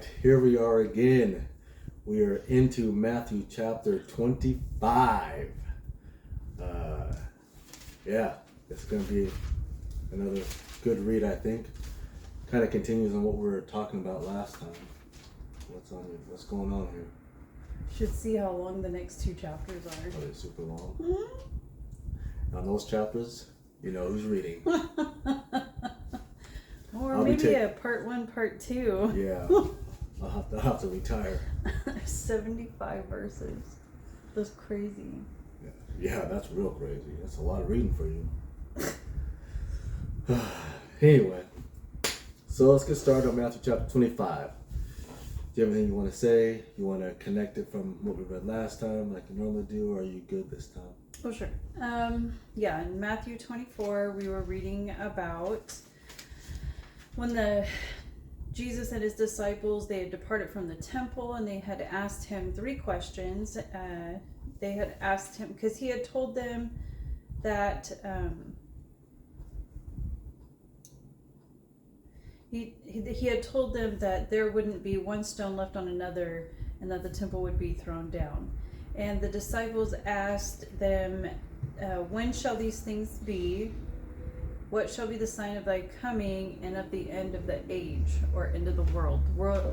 right, here we are again. We are into Matthew chapter 25. Yeah, it's going to be another good read, I think. Kind of continues on what we were talking about last time. What's going on here? Should see how long the next two chapters are. Oh, they're super long. Mm-hmm. On those chapters, you know who's reading. Or maybe a part 1, part 2. Yeah. I'll have to retire. 75 verses. That's crazy. Yeah, that's real crazy. That's a lot of reading for you. Anyway, so let's get started on Matthew chapter 25. Do you have anything you want to say? You want to connect it from what we read last time like you normally do, or are you good this time? Oh, sure. In Matthew 24, we were reading about when Jesus and his disciples, they had departed from the temple and they had asked him 3 questions. They had asked him, because he had told them that he had told them that there wouldn't be one stone left on another and that the temple would be thrown down. And the disciples asked them, when shall these things be? What shall be the sign of thy coming and of the end of the age, or end of the world?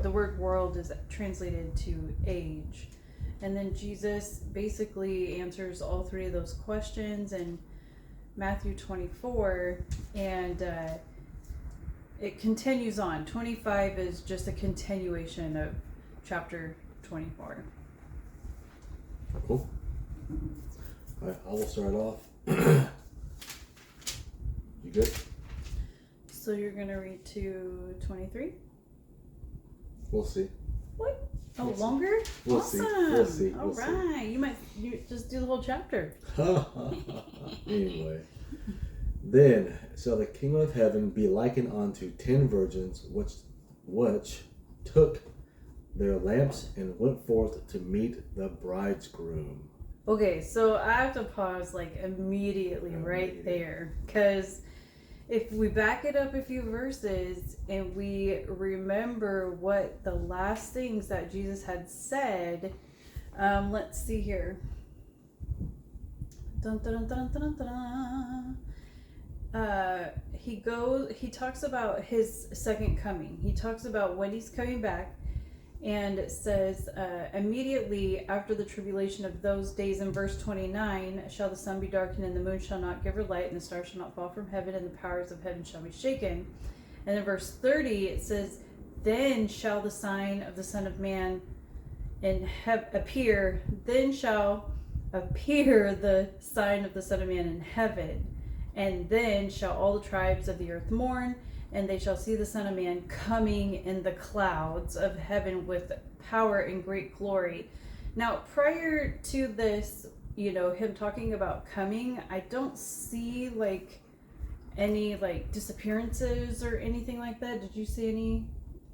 The word world is translated to age. And then Jesus basically answers all 3 of those questions in Matthew 24, and it continues on. 25 is just a continuation of chapter 24. Cool. All right, I will start off. You good? So you're going to read to 23? We'll see. What? Oh, We'll longer? We'll awesome. see. We'll see. All right. You just do the whole chapter. Anyway. Then shall the kingdom of heaven be likened unto 10 virgins which took their lamps and went forth to meet the bridegroom. Okay, so I have to pause immediately right there, because if we back it up a few verses and we remember what the last things that Jesus had said, let's see here. Dun, dun, dun, dun, dun, dun. He talks about his second coming. He talks about when he's coming back, and it says, immediately after the tribulation of those days, in verse 29, shall the sun be darkened, and the moon shall not give her light, and the stars shall not fall from heaven, and the powers of heaven shall be shaken. And in verse 30, it says, then shall the sign of the Son of Man appear. Then shall appear the sign of the Son of Man in heaven. And then shall all the tribes of the earth mourn, and they shall see the Son of Man coming in the clouds of heaven with power and great glory. Now, prior to this, him talking about coming, I don't see any disappearances or anything like that. Did you see any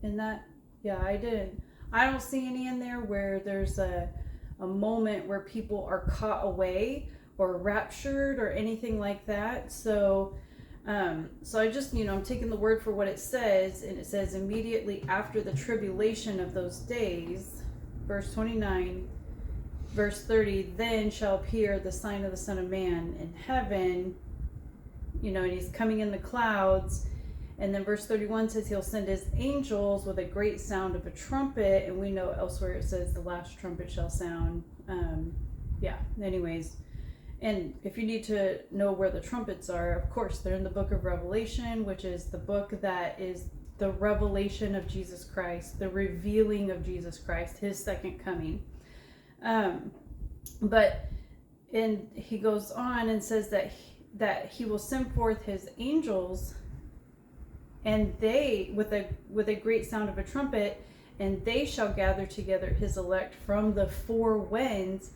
in that? Yeah, I did. I don't see any in there where there's a moment where people are caught away or raptured or anything like that. So I just, I'm taking the word for what it says, and it says immediately after the tribulation of those days, verse 29, verse 30, then shall appear the sign of the Son of Man in heaven, and he's coming in the clouds. And then verse 31 says he'll send his angels with a great sound of a trumpet, and we know elsewhere it says the last trumpet shall sound. Anyways. And if you need to know where the trumpets are, of course, they're in the book of Revelation, which is the book that is the revelation of Jesus Christ, the revealing of Jesus Christ, his second coming. But he goes on and says that he will send forth his angels, and they, with a great sound of a trumpet, and they shall gather together his elect from the 4 winds,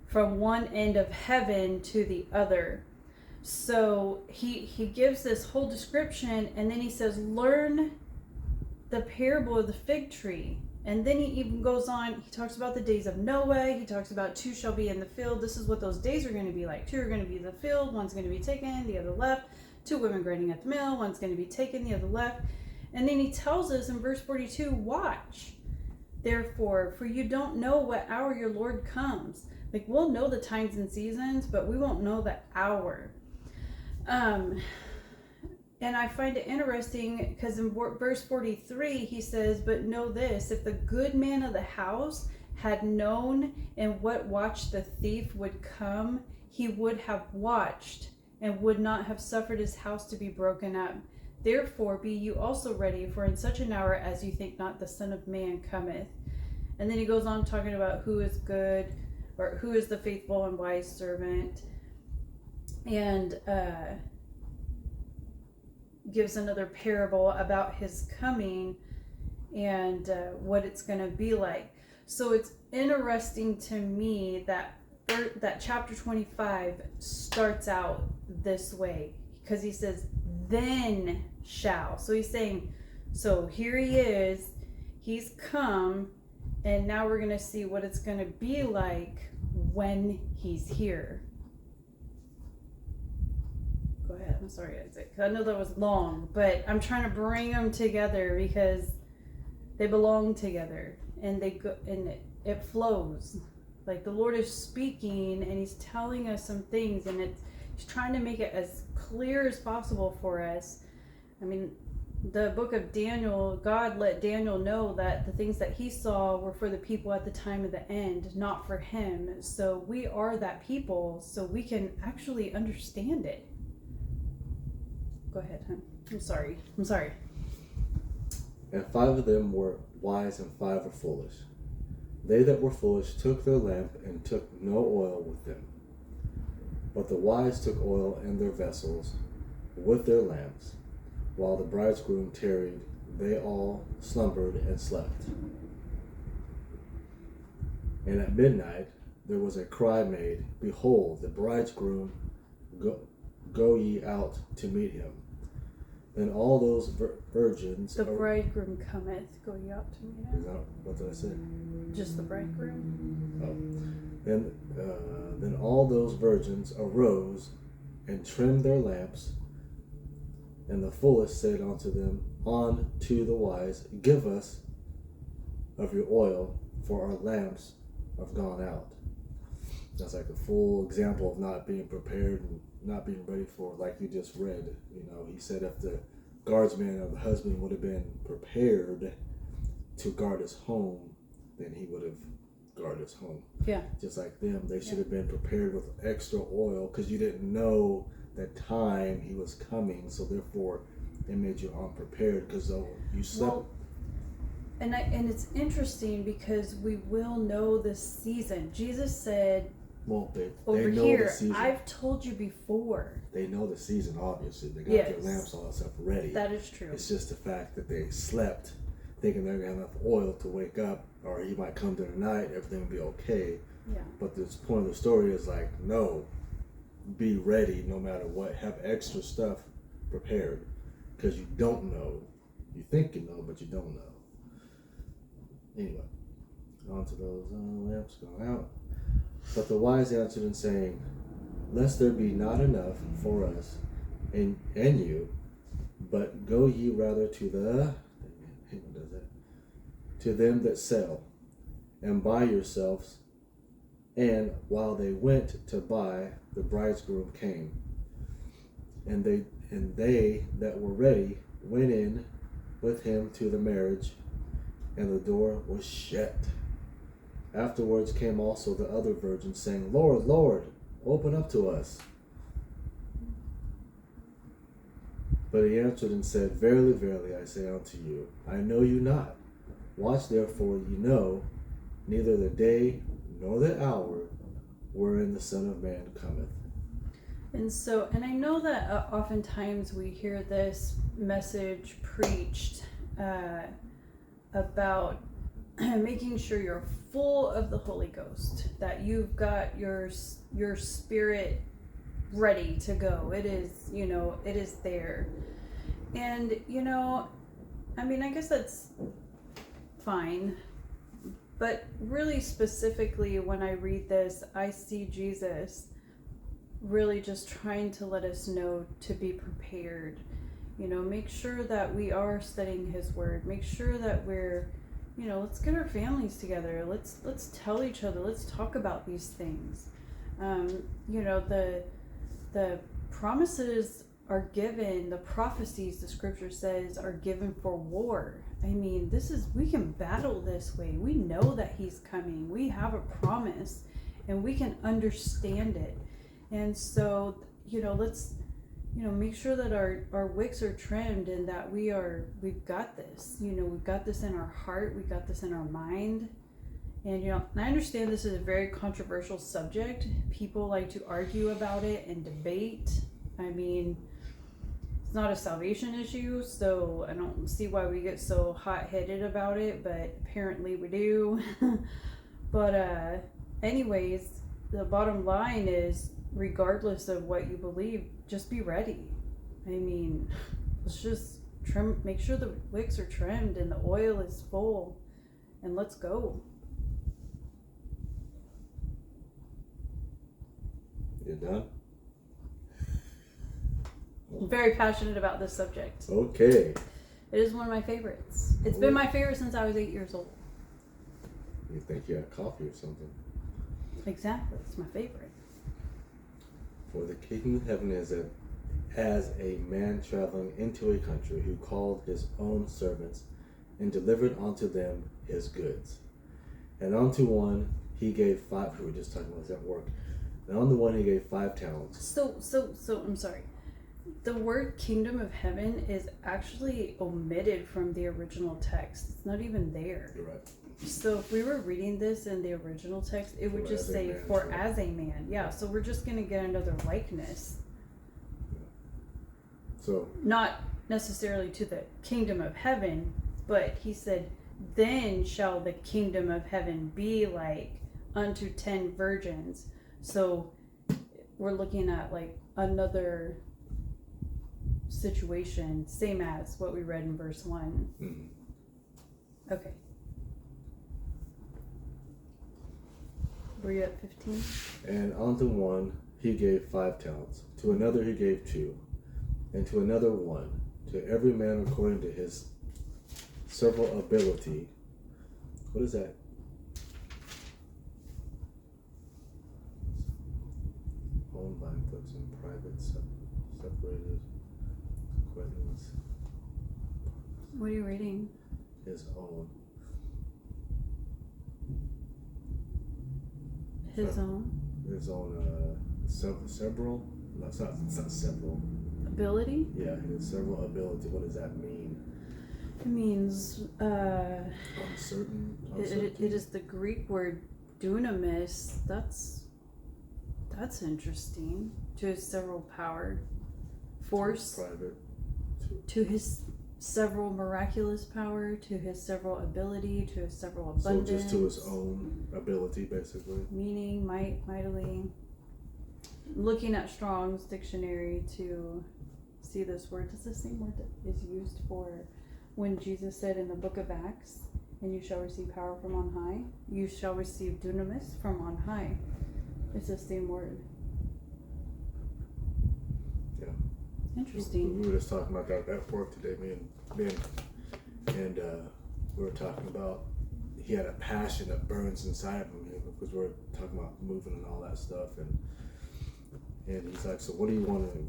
from one end of heaven to the other. So he gives this whole description, and then he says, learn the parable of the fig tree. And then he even goes on, he talks about the days of Noah. He talks about 2 shall be in the field. This is what those days are going to be like. 2 are going to be in the field, one's going to be taken, the other left. 2 women grinding at the mill, one's going to be taken, the other left. And then he tells us in verse 42, watch. Therefore, for you don't know what hour your Lord comes. Like, we'll know the times and seasons, but we won't know the hour. And I find it interesting because in verse 43, he says, but know this, if the good man of the house had known in what watch the thief would come, he would have watched and would not have suffered his house to be broken up. Therefore, be you also ready, for in such an hour as you think not, the Son of Man cometh. And then he goes on talking about who is good, or who is the faithful and wise servant, and gives another parable about his coming and what it's going to be like. So it's interesting to me that chapter 25 starts out this way, because he says, then shall. So he's saying, so here he is, he's come, and now we're going to see what it's going to be like when he's here. Go ahead. I'm sorry, Isaac. I know that was long, but I'm trying to bring them together because they belong together, and they go, and it flows. Like, the Lord is speaking, and he's telling us some things, and he's trying to make it as clear as possible for us. I mean, the book of Daniel, God let Daniel know that the things that he saw were for the people at the time of the end, not for him. So we are that people, so we can actually understand it. Go ahead, hon. I'm sorry. And 5 of them were wise and 5 were foolish. They that were foolish took their lamp and took no oil with them. But the wise took oil in their vessels with their lamps. While the bridegroom tarried, they all slumbered and slept. And at midnight there was a cry made, Behold, the bridegroom, go ye out to meet him. Then all those virgins... The bridegroom cometh, go ye out to meet him. Is that, what did I say? Just the bridegroom? Oh. Then all those virgins arose and trimmed their lamps. And the foolish said unto the wise, Give us of your oil, for our lamps have gone out. That's like a full example of not being prepared and not being ready for, like you just read. You know, he said if the guardsman or the husband would have been prepared to guard his home, then he would have guarded his home. Yeah. Just like them, they should have been prepared with extra oil, because you didn't know the time he was coming, so therefore it made you unprepared, because you slept. Well, and it's interesting because we will know the season. Jesus said, Well, they over know here, the season. I've told you before. They know the season, obviously. They got their lamps, all that stuff ready. That is true. It's just the fact that they slept, thinking they're going to have enough oil to wake up, or he might come during the night, everything will be okay. Yeah. But the point of the story is like, no, be ready no matter what. Have extra stuff prepared, because you don't know. You think you know, but you don't know. Anyway, on to those lamps going out. But the wise answered and saying, Lest there be not enough for us and you, but go ye rather to them that sell, and buy yourselves. And while they went to buy, the bridegroom came, and they that were ready went in with him to the marriage, and the door was shut. Afterwards came also the other virgins, saying, Lord, Lord, open up to us. But he answered and said, Verily, verily, I say unto you, I know you not. Watch therefore, ye know neither the day nor the hour wherein the Son of Man cometh. And I know that oftentimes we hear this message preached about making sure you're full of the Holy Ghost, that you've got your spirit ready to go. It is, it is there. And, I mean, I guess that's fine. But really specifically, when I read this, I see Jesus really just trying to let us know to be prepared. Make sure that we are studying His Word. Make sure that we're, let's get our families together. Let's tell each other. Let's talk about these things. The promises are given. The prophecies, the Scripture says, are given for war. I mean, we can battle this way. We know that He's coming. We have a promise, and we can understand it. And so, let's make sure that our wicks are trimmed and that we've got this. We've got this in our heart. We've got this in our mind. And, I understand this is a very controversial subject. People like to argue about it and debate. I mean, it's not a salvation issue, so I don't see why we get so hot-headed about it, but apparently we do. But anyways, the bottom line is, regardless of what you believe, just be ready. I mean, let's just make sure the wicks are trimmed and the oil is full, and let's go. You done? I'm very passionate about this subject. Okay. It is one of my favorites. It's been my favorite since I was 8 years old. You think you had coffee or something? Exactly. It's my favorite. For the kingdom of heaven is as a man traveling into a country who called his own servants and delivered unto them his goods. And unto one he gave 5. We were just talking about this at work. And on the one he gave 5 talents. So I'm sorry. The word kingdom of heaven is actually omitted from the original text. It's not even there. You're right. So if we were reading this in the original text, it would just say, for as a man. Yeah, so we're just going to get another likeness. Yeah. So not necessarily to the kingdom of heaven, but he said, then shall the kingdom of heaven be like unto 10 virgins. So we're looking at like another situation, same as what we read in verse 1. Mm-hmm. Okay. Were you at 15? And unto one he gave 5 talents, to another he gave 2, and to another 1, to every man according to his several ability. What is that? Owned by books and private separated acquaintance. What are you reading? His own. His own His own several. No, it's not several. ability? Yeah, his several ability. What does that mean? It means Uncertain. it is the Greek word dunamis. That's interesting. To his several power, force, Private. to his several miraculous power, to his several ability, to his several abundance. So just to his own ability, basically. Meaning, might, mightily. Looking at Strong's dictionary to see this word. It's the same word that is used for when Jesus said in the book of Acts, and you shall receive power from on high. You shall receive dunamis from on high. It's the same word. Yeah. Interesting. We were just talking about that at work today, me and Ben, and we were talking about he had a passion that burns inside of him, because we were talking about moving and all that stuff, and he's like, so what do you want to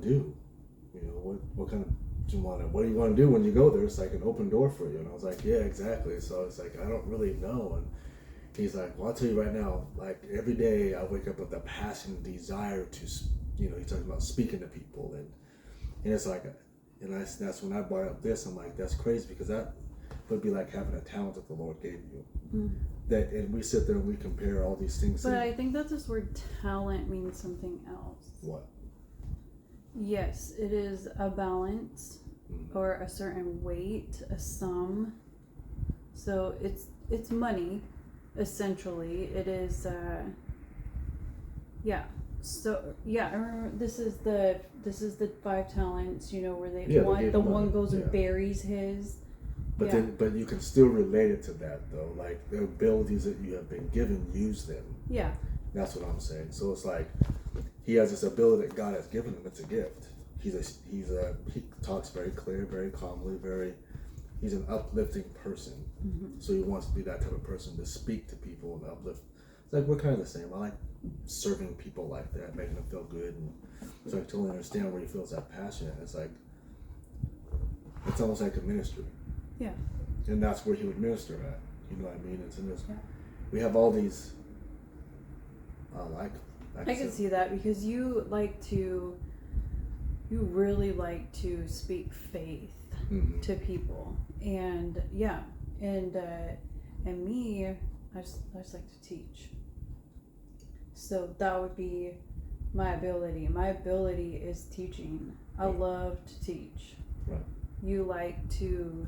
do? What kind of what do you want to do when you go there? It's like an open door for you. And I was like, yeah, exactly. So it's like, I don't really know. And he's like, well, I'll tell you right now, like every day I wake up with a passion and desire to, he's talking about speaking to people. And it's like, and that's when I brought up this, I'm like, that's crazy, because that would be like having a talent that the Lord gave you. Mm. That, and we sit there and we compare all these things. But I think that this word talent means something else. What? Yes, it is a balance, mm-hmm. or a certain weight, a sum. So it's money, essentially. It is, yeah. So yeah, I remember this is the 5 talents. Where the one goes and buries his. But but you can still relate it to that though. Like the abilities that you have been given, use them. Yeah. That's what I'm saying. So it's like he has this ability that God has given him. It's a gift. he talks very clear, very calmly, he's an uplifting person. So he wants to be that type of person to speak to people and uplift. It's like we're kind of the same. I like serving people like that, making them feel good, and so I totally understand where he feels that passion. It's like it's almost like a ministry. Yeah. And that's where he would minister at. You know what I mean? It's in this. Yeah. We have all these. I can see that because you really like to speak faith to people, and and me, I just like to teach. So that would be my ability. My ability is teaching. I love to teach. Right. You like to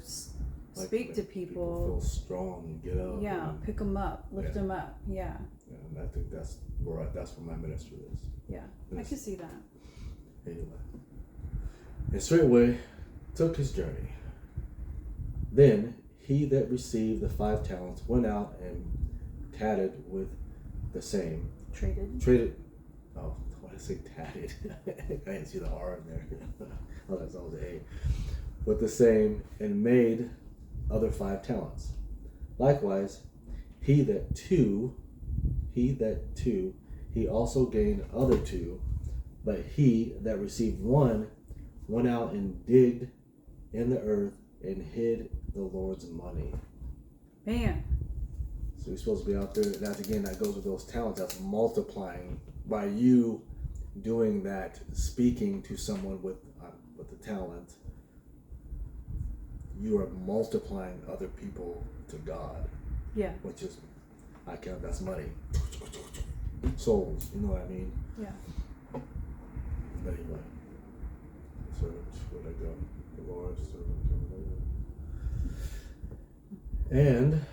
speak to people. Feel strong and get up. Yeah, pick them up, lift them up. Yeah. And I think that's where my ministry is. Yeah, I can see that. Anyway, and straightway took his journey. Then he that received the 5 talents went out and tatted with the same. Traded. Oh, why did I say tatted? I didn't see the R in there. Oh, that's all the A. With the same, and made other 5 talents. Likewise, he that two, he also gained other 2. But he that received 1 went out and digged in the earth and hid the Lord's money. Man. So you're supposed to be out there. That goes with those talents. That's multiplying by you doing that, speaking to someone with the talent. You are multiplying other people to God. Yeah. Which is, that's money. Souls. You know what I mean? Yeah. But anyway. So where'd I go? The Lord, and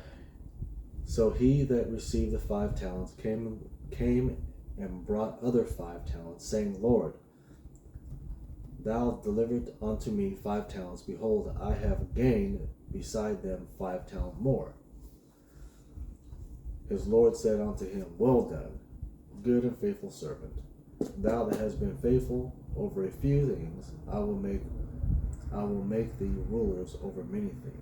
so he that received the 5 talents came and brought other 5 talents, saying, Lord, thou delivered unto me 5 talents. Behold, I have gained beside them 5 talents more. His Lord said unto him, Well done, good and faithful servant. Thou that hast been faithful over a few things, I will make thee rulers over many things.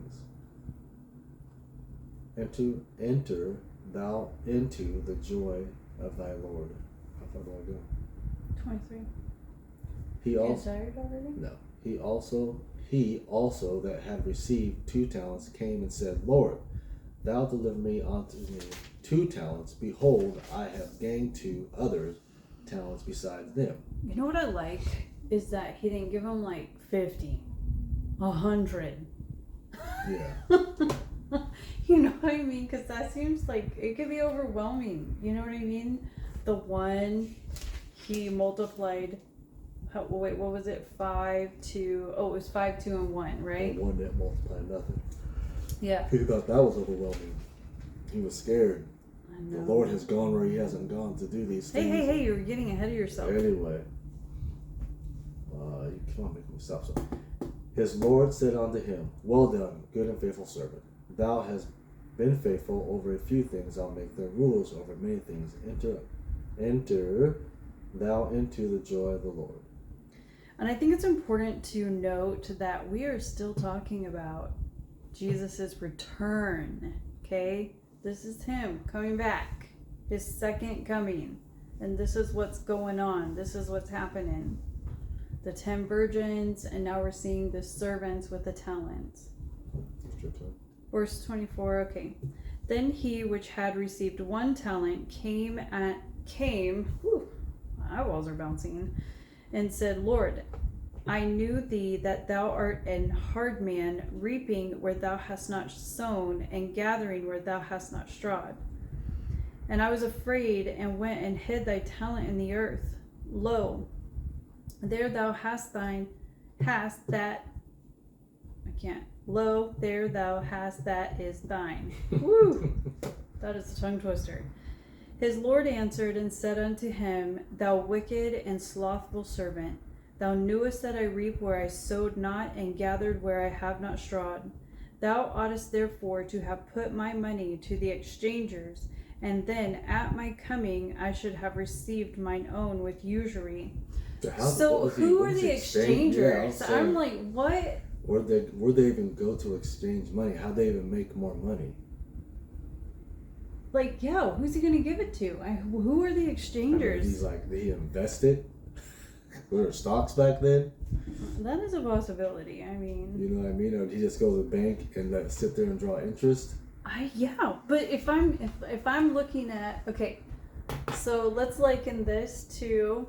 Enter thou into the joy of thy Lord. How far do I go? 23. He also. You tired already? No. He also that had received 2 talents came and said, Lord, thou deliver me unto me 2 talents. Behold, I have gained 2 other talents besides them. You know what I like is that he didn't give him like 50, 100. Yeah. You know what I mean? Because that seems like it could be overwhelming. You know what I mean? The one he multiplied. What was it? 5, 2. Oh, it was 5, 2, and 1, right? The one that multiplied nothing. Yeah. He thought that was overwhelming. He was scared. I know. The Lord has gone where he hasn't gone to do these things. Hey, you're getting ahead of yourself. Anyway. You come on, make me stop. So, his Lord said unto him, Well done, good and faithful servant. Thou hast been faithful over a few things. I'll make thee rulers over many things. Enter thou into the joy of the Lord. And I think it's important to note that we are still talking about Jesus' return, okay? This is him coming back, his second coming. And this is what's going on. This is what's happening. The 10 virgins, and now we're seeing the servants with the talents. Verse 24, okay. Then he which had received 1 talent came, whew, my eyeballs are bouncing, and said, Lord, I knew thee that thou art an hard man, reaping where thou hast not sown, and gathering where thou hast not strawed. And I was afraid, and went and hid thy talent in the earth. Lo, there thou hast that. Lo, there thou hast that is thine. Woo! That is a tongue twister. His Lord answered and said unto him, Thou wicked and slothful servant, thou knewest that I reap where I sowed not, and gathered where I have not strawed. Thou oughtest therefore to have put my money to the exchangers, and then at my coming I should have received mine own with usury. So who are the exchangers? Yeah, I'm like, what? Where'd they even go to exchange money? How'd they even make more money? Like, yeah, who's he gonna give it to? Who are the exchangers? He's like, did he invest it? Were there stocks back then? That is a possibility. I mean, you know what I mean? Or did he just go to the bank and let it sit there and draw interest? Yeah, but if I'm looking at, okay, so let's liken this to,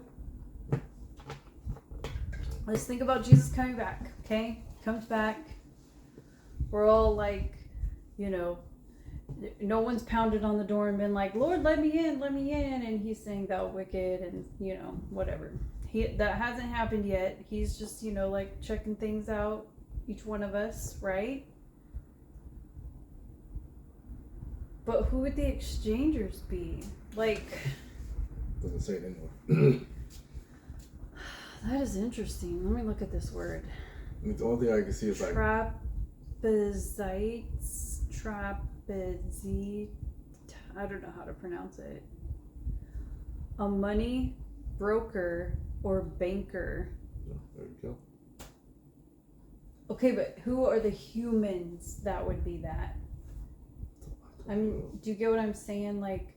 let's think about Jesus coming back. Okay, comes back. We're all like, no one's pounded on the door and been like, Lord, let me in, and he's saying thou wicked and whatever. That hasn't happened yet. He's just like checking things out, each one of us, right? But who would the exchangers be? Like, doesn't say it anywhere. That is interesting. Let me look at this word. The only thing I can see is like trapezites, I don't know how to pronounce it. A money broker or banker. Oh, there you go. Okay, but who are the humans that would be that? I mean, do you get what I'm saying? Like,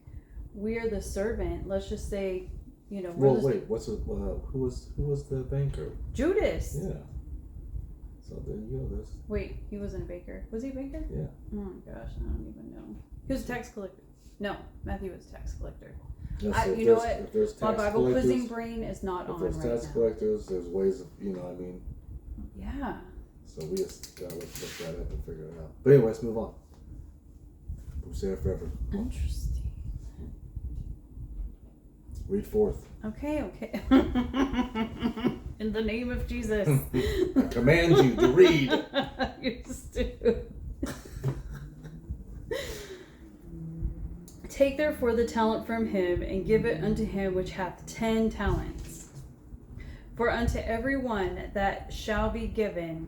we're the servant. Let's just say, Well, wait. Who was the banker? Judas. Yeah. So there you go. Wait, he wasn't a baker. Was he a baker? Yeah. Oh my gosh, I don't even know. He was a tax collector. No, Matthew was a tax collector. Yeah, so you know what? If there's tax My Bible collectors, quizzing brain is not on right now. If there's tax collectors, there's ways of, Yeah. So we just gotta look that up and figure it out. But anyway, let's move on. We'll say it forever. Interesting. Read forth. Okay. In the name of Jesus. I command you to read. You're stupid. Take therefore the talent from him, and give it unto him which hath 10 talents. For unto every one that shall be given,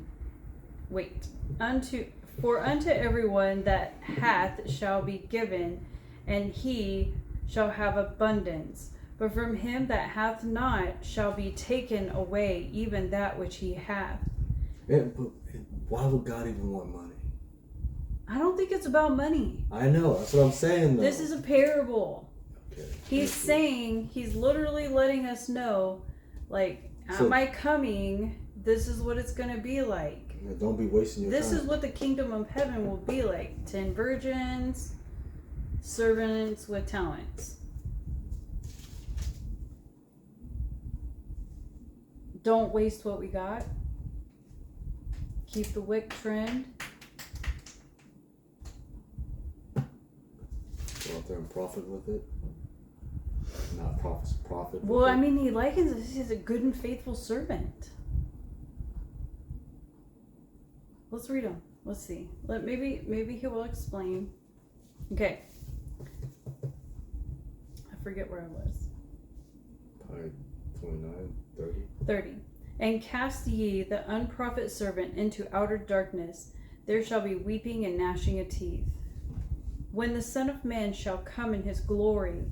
for unto every one that hath shall be given, and he shall have abundance. But from him that hath not shall be taken away even that which he hath. But why would God even want money? I don't think it's about money. I know, that's what I'm saying though. This is a parable. Okay. He's literally letting us know, like, at my coming, this is what it's going to be like. Yeah, don't be wasting your time. This is what the kingdom of heaven will be like. 10 virgins, servants with talents. Don't waste what we got. Keep the wick trimmed. Go out there and profit with it. Not profit. Well, I mean, he likens us as a good and faithful servant. Let's read them. Let's see. Maybe he will explain. Okay. I forget where I was. 29, 30. 30. And cast ye the unprofit servant into outer darkness. There shall be weeping and gnashing of teeth. When the Son of Man shall come in his glory,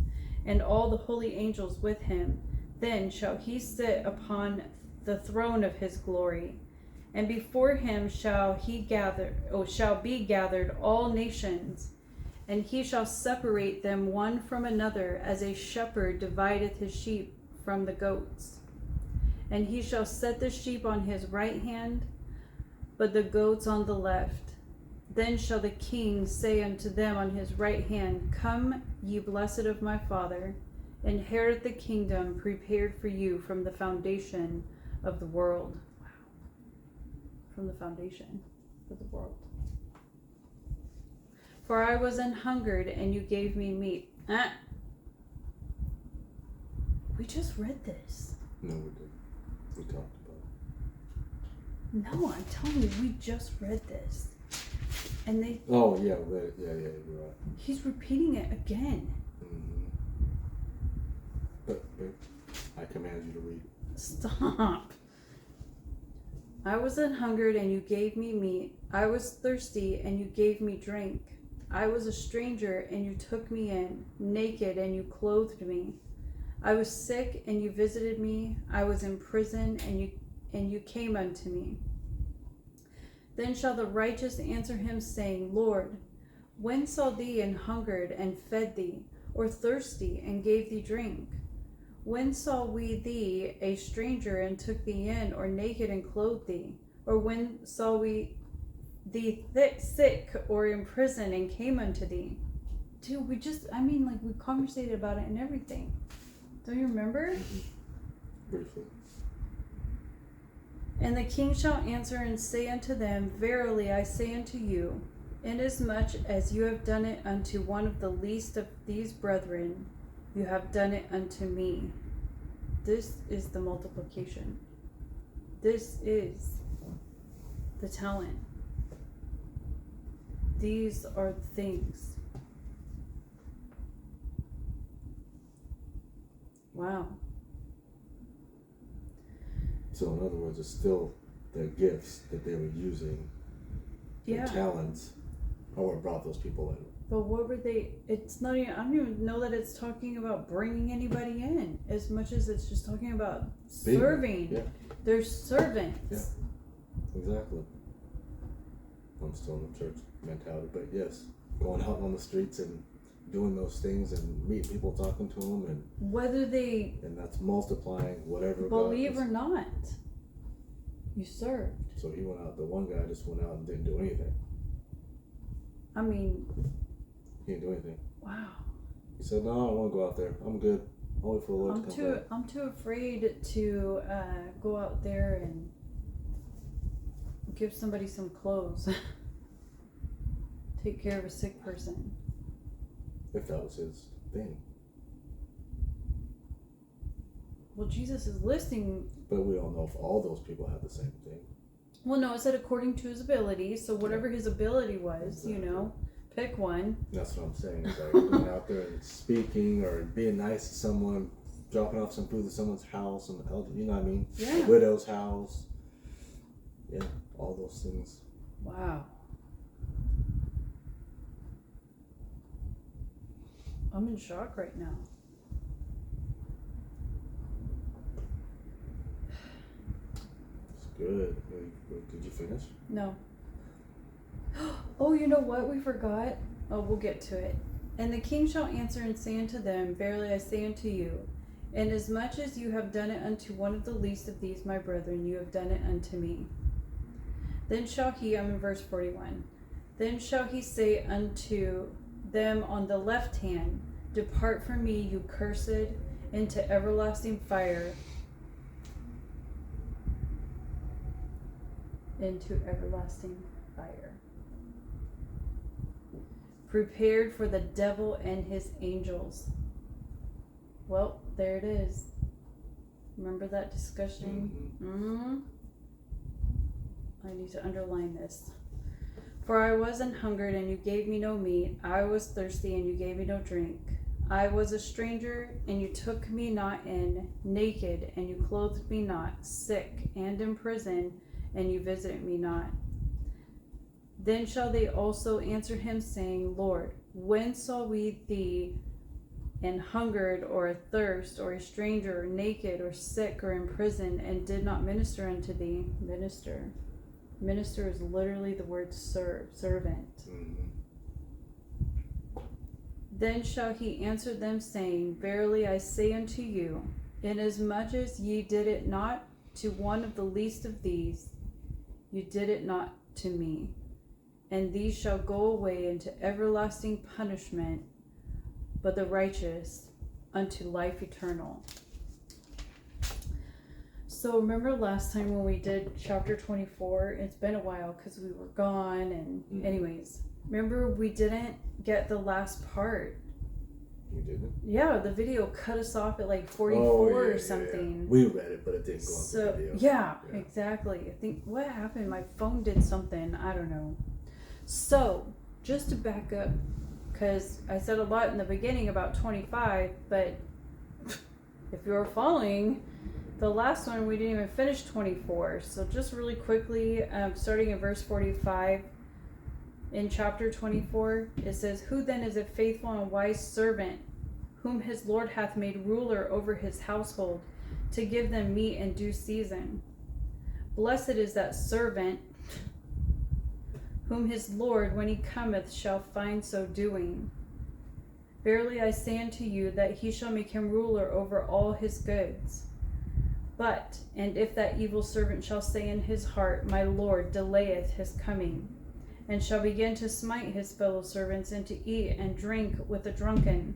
and all the holy angels with him, then shall he sit upon the throne of his glory. And before him shall be gathered all nations, and he shall separate them one from another, as a shepherd divideth his sheep from the goats. And he shall set the sheep on his right hand, but the goats on the left. Then shall the king say unto them on his right hand, Come, ye blessed of my Father, inherit the kingdom prepared for you from the foundation of the world. Wow. From the foundation of the world. For I was an hungered, and you gave me meat. We just read this. No, we didn't. We talked about it. No, I'm telling you, we just read this. And they... Oh, yeah, you're right. He's repeating it again. Mm-hmm. But I command you to read. Stop. I was an hungered, and you gave me meat. I was thirsty, and you gave me drink. I was a stranger, and you took me in. Naked, and you clothed me. I was sick, and you visited me. I was in prison, and you came unto me. Then shall the righteous answer him, saying, Lord, when saw thee and hungered and fed thee, or thirsty and gave thee drink? When saw we thee a stranger and took thee in, or naked and clothed thee? Or when saw we thee sick or in prison and came unto thee? Dude, we conversated about it and everything. Don't you remember? Briefly. And the king shall answer and say unto them, Verily I say unto you, inasmuch as you have done it unto one of the least of these brethren, you have done it unto me. This is the multiplication. This is the talent. These are the things. Wow. So in other words, it's still their gifts that they were using, their talents, are what brought those people in. But what were they? It's not even. I don't even know that it's talking about bringing anybody in as much as it's just talking about serving. Yeah. They're servants. Yeah. Exactly. I'm still in the church mentality, but yes, going out on the streets and doing those things and meeting people, talking to them, and whether they and that's multiplying whatever. Believe or not, you served. So he went out. The one guy just went out and didn't do anything. I mean, he didn't do anything. Wow. He said, "No, I don't want to go out there. I'm good. I'll wait for the Lord to come back." I'm too afraid to go out there and give somebody some clothes. Take care of a sick person. If that was his thing. Well, Jesus is listing. But we don't know if all those people have the same thing. Well, no, it said according to his ability. So whatever his ability was, Exactly. Pick one. That's what I'm saying. It's like going out there and speaking or being nice to someone, dropping off some food at someone's house, and you know what I mean? Yeah. A widow's house. Yeah, all those things. Wow. I'm in shock right now. It's good. Did you finish? No. Oh, you know what? We forgot. Oh, we'll get to it. And the king shall answer and say unto them, Verily I say unto you, inasmuch as you have done it unto one of the least of these my brethren, you have done it unto me. Then shall he, I'm in verse 41, then shall he say unto them on the left hand, Depart from me, you cursed, into everlasting fire. Into everlasting fire. Prepared for the devil and his angels. Well, there it is. Remember that discussion? I need to underline this. For I was an hungered, and you gave me no meat. I was thirsty, and you gave me no drink. I was a stranger, and you took me not in. Naked, and you clothed me not. Sick, and in prison, and you visited me not. Then shall they also answer him, saying, Lord, when saw we thee and hungered, or athirst, or a stranger, or naked, or sick, or in prison, and did not minister unto thee? Minister. Minister is literally the word servant. Then shall he answer them, saying, Verily I say unto you, inasmuch as ye did it not to one of the least of these, you did it not to me. And these shall go away into everlasting punishment, but the righteous unto life eternal. So remember last time when we did chapter 24, it's been a while because we were gone, and anyways, remember we didn't get the last part. You didn't? Yeah, the video cut us off at like 44 or something. Yeah. We read it, but it didn't go on the video. Yeah, exactly. I think what happened, my phone did something, I don't know. So, just to back up, because I said a lot in the beginning about 25, but if you were following, the last one we didn't even finish 24. So just really quickly, starting in verse 45, in chapter 24, it says, Who then is a faithful and wise servant, whom his Lord hath made ruler over his household, to give them meat in due season. Blessed is that servant whom his Lord, when he cometh, shall find so doing. Verily I say unto you, that he shall make him ruler over all his goods. But, and if that evil servant shall say in his heart, My Lord delayeth his coming, and shall begin to smite his fellow servants, and to eat and drink with the drunken,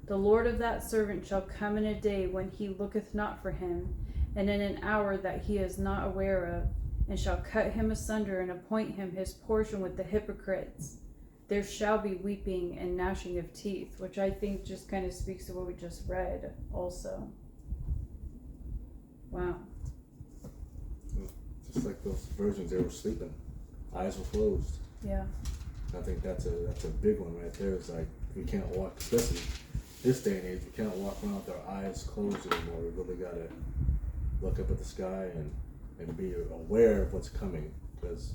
the Lord of that servant shall come in a day when he looketh not for him, and in an hour that he is not aware of, and shall cut him asunder, and appoint him his portion with the hypocrites. There shall be weeping and gnashing of teeth, which I think just kind of speaks to what we just read also. Wow. Just like those virgins, they were sleeping. Eyes were closed. Yeah. I think that's a big one right there. It's like we can't walk, especially this day and age, we can't walk around with our eyes closed anymore. We really gotta look up at the sky and be aware of what's coming, because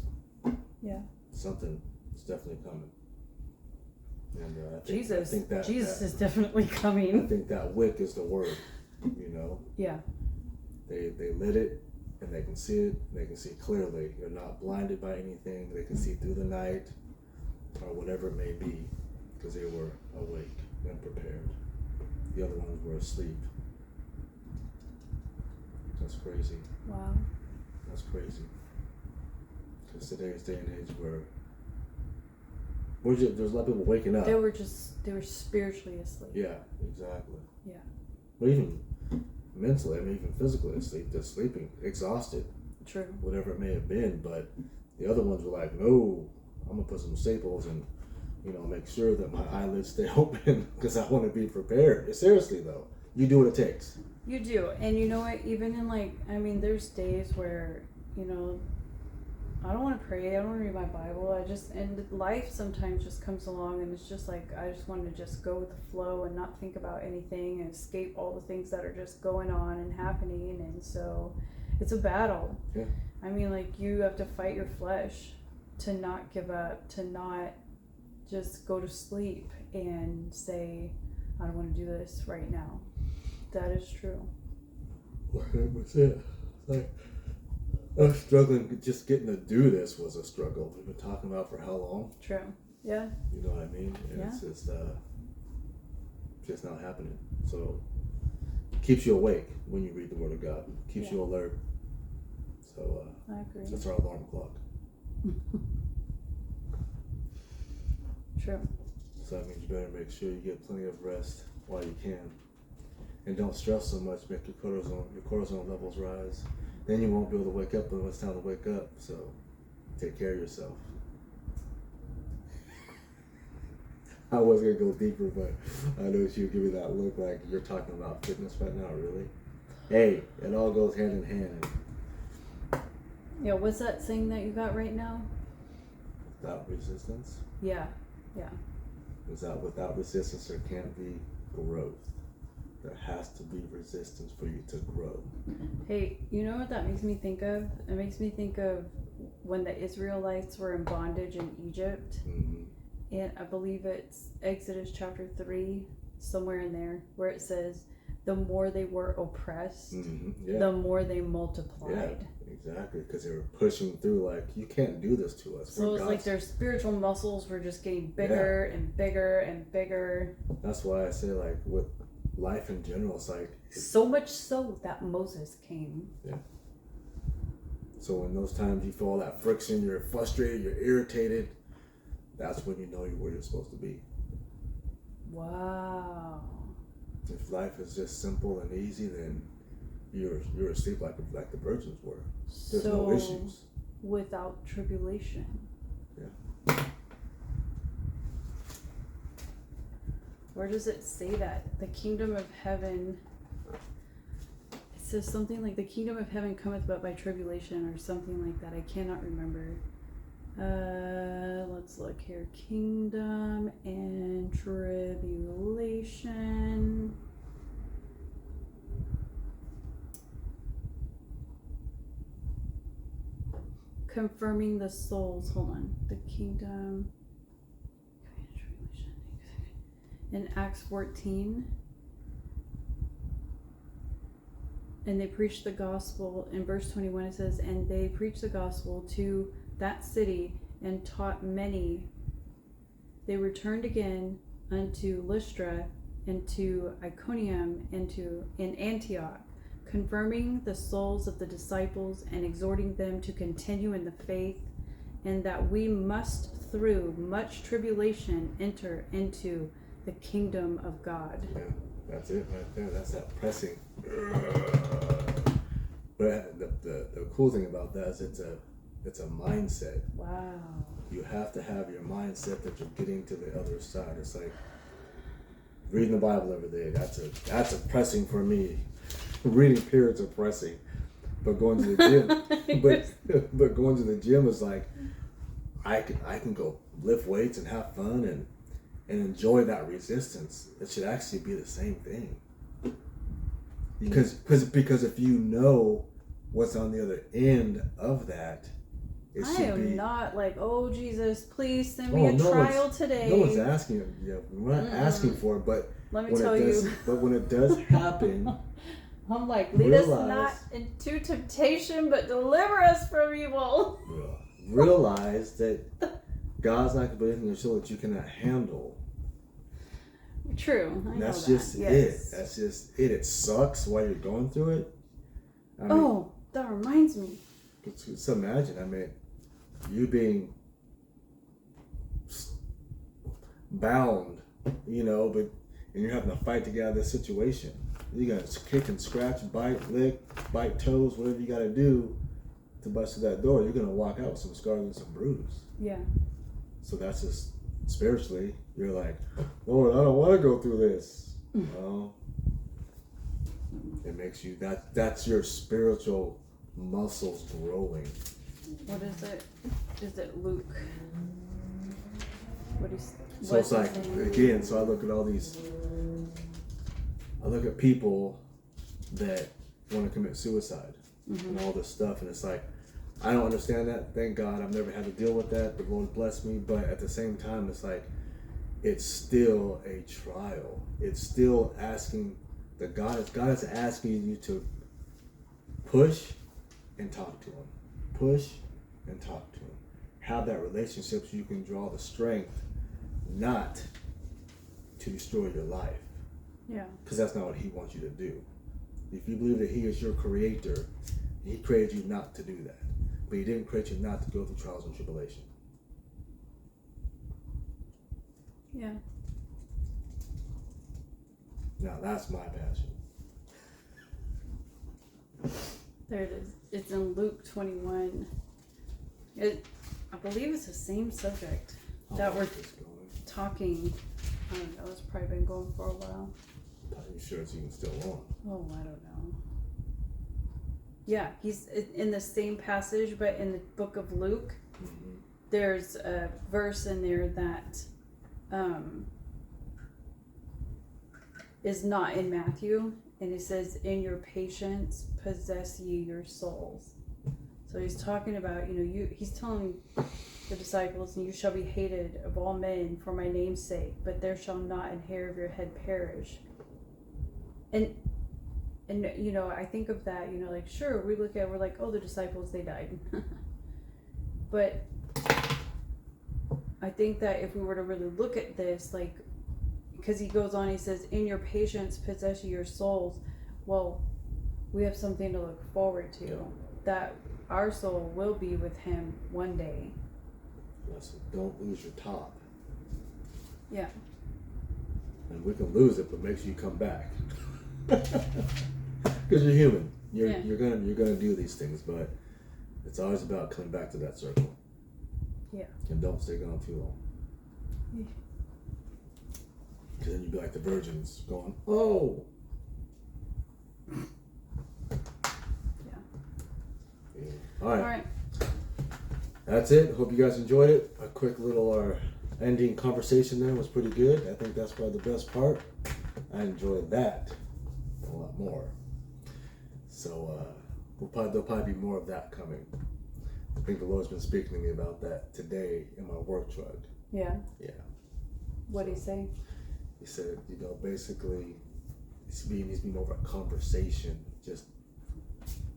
something is definitely coming. And I think that Jesus is definitely coming. I think that wick is the word. You know. Yeah. They lit it, and they can see it. They can see clearly. They're not blinded by anything. They can see through the night, or whatever it may be, because they were awake and prepared. The other ones were asleep. That's crazy. Wow. That's crazy. Because today's day and age where there's a lot of people waking up. They were spiritually asleep. Yeah, exactly. Yeah. Well, even mentally, even physically asleep. They're sleeping, exhausted. True. Whatever it may have been, but the other ones were like, no, I'm gonna put some staples and make sure that my eyelids stay open because I want to be prepared. Seriously though, you do what it takes. You do. And you know what, even in there's days where, I don't want to pray, I don't read my Bible, and life sometimes just comes along and it's just like, I just want to just go with the flow and not think about anything and escape all the things that are just going on and happening, and so it's a battle. Yeah. You have to fight your flesh to not give up, to not just go to sleep and say, I don't want to do this right now. That is true. 100%. Like, I'm struggling. Just getting to do this was a struggle. We've been talking about for how long? True. Yeah. You know what I mean? And Yeah. it's just not happening. So it keeps you awake when you read the Word of God. It keeps you alert. So I agree. that's our alarm clock. True. So that means you better make sure you get plenty of rest while you can. And don't stress so much, make your cortisol levels rise. Then you won't be able to wake up when it's time to wake up. So take care of yourself. I was going to go deeper, but I noticed you give me that look like you're talking about fitness right now, really. Hey, it all goes hand in hand. Yeah, what's that saying that you got right now? Without resistance? Yeah, yeah. Is that without resistance there can't be growth. There has to be resistance for you to grow. Hey, you know what that makes me think of? It makes me think of when the Israelites were in bondage in Egypt. Mm-hmm. And I believe it's Exodus chapter 3, somewhere in there, where it says, the more they were oppressed, the more they multiplied. Yeah, exactly, because they were pushing through like, you can't do this to us. So it's like their spiritual muscles were just getting bigger and bigger and bigger. That's why I say, like, with life in general, it's like... So much so that Moses came. Yeah. So in those times you feel all that friction, you're frustrated, you're irritated, that's when you know you're where you're supposed to be. Wow. If life is just simple and easy, then you're asleep like the virgins were. There's no issues. Without tribulation. Yeah. Where does it say that? The kingdom of heaven. It says something like the kingdom of heaven cometh but by tribulation or something like that. I cannot remember. Let's look here. Kingdom and tribulation. Confirming the souls. Hold on. The kingdom. in Acts 14. And they preached the gospel. In verse 21 it says, and they preached the gospel to that city and taught many. They returned again unto Lystra and to Iconium and in Antioch, confirming the souls of the disciples and exhorting them to continue in the faith, and that we must through much tribulation enter into the kingdom of God. Yeah, that's it right there. That's that pressing. But the cool thing about that is it's a mindset. Wow. You have to have your mindset that you're getting to the other side. It's like reading the Bible every day. That's a pressing for me. Reading periods are pressing. But going to the gym, but going to the gym is like I can go lift weights and have fun and enjoy that resistance. It should actually be the same thing. Because if you know what's on the other end of that, it I should am be. not like, oh Jesus, please send me a trial today. No one's asking. We're not asking for it, but let me tell you. But when it does happen, I'm like, lead us not into temptation, but deliver us from evil. Realize that God's not going to put anything in your soul that you cannot handle. True. That's just it. That's just it. It sucks while you're going through it. I mean, that reminds me. Just imagine, I mean, you being bound, but and you're having to fight to get out of this situation. You got to kick and scratch, bite, lick, bite toes, whatever you got to do to bust through that door. You're going to walk out with some scars and some bruises. Yeah. So that's just spiritually, you're like, Lord, I don't want to go through this. It makes you, that's your spiritual muscles growing. What is it? Is it Luke? So it's like, again, so I look at all these, I look at people that want to commit suicide and all this stuff, and it's like, I don't understand that. Thank God I've never had to deal with that. The Lord bless me. But at the same time, it's like, it's still a trial. It's still asking that God is asking you to push and talk to Him. Push and talk to Him. Have that relationship so you can draw the strength not to destroy your life. Yeah. Because that's not what He wants you to do. If you believe that He is your creator, He created you not to do that. But He didn't create you not to go through trials and tribulation. Yeah. Now that's my passion. There it is. It's in Luke 21. I believe it's the same subject that we're talking. I don't know. It's probably been going for a while. Are you sure it's even still on? Oh, I don't know. Yeah, he's in the same passage, but in the book of Luke, there's a verse in there that is not in Matthew, and it says, "In your patience possess ye your souls." So he's talking about, he's telling the disciples, "You shall be hated of all men for my name's sake, but there shall not an hair of your head perish." And I think of that, like, sure, we look at it, we're like, oh, the disciples, they died. But I think that if we were to really look at this, like, because he goes on, he says, "In your patience possess your souls." Well, we have something to look forward to, that our soul will be with Him one day. Listen, don't lose your top. Yeah. And we can lose it, but make sure you come back. Because you're human. You're gonna do these things, but it's always about coming back to that circle. Yeah. And don't stay gone too long. Yeah. Because then you'd be like the virgins going, oh. Yeah. All right. That's it. Hope you guys enjoyed it. A quick little ending conversation there was pretty good. I think that's probably the best part. I enjoyed that a lot more. So there'll probably be more of that coming. I think the Lord's been speaking to me about that today in my work truck. Yeah. Yeah. What'd He say? He said, basically, needs to be more of a conversation, just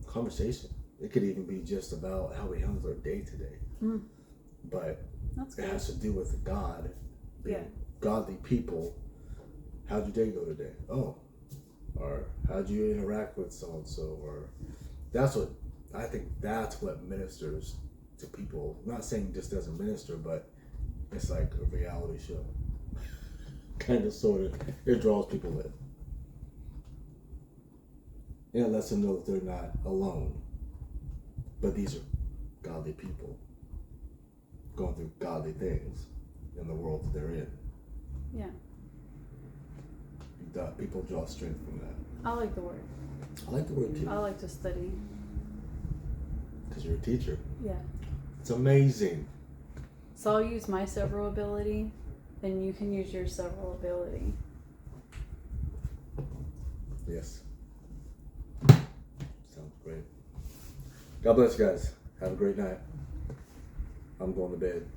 conversation. It could even be just about how we handle our day to day. But That's it good. has to do with God, being Yeah. godly people. How'd your day go today? Oh, or how'd you interact with so and so? Or I think that's what ministers to people. I'm not saying just as a minister, but it's like a reality show. Kind of, sort of. It draws people in. And it lets them know that they're not alone. But these are godly people going through godly things in the world that they're in. Yeah. People draw strength from that. I like the word. I like the word too. I like to study. Because you're a teacher. Yeah. It's amazing. So I'll use my several ability, and you can use your several ability. Yes. Sounds great. God bless you guys. Have a great night. I'm going to bed.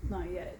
Not yet.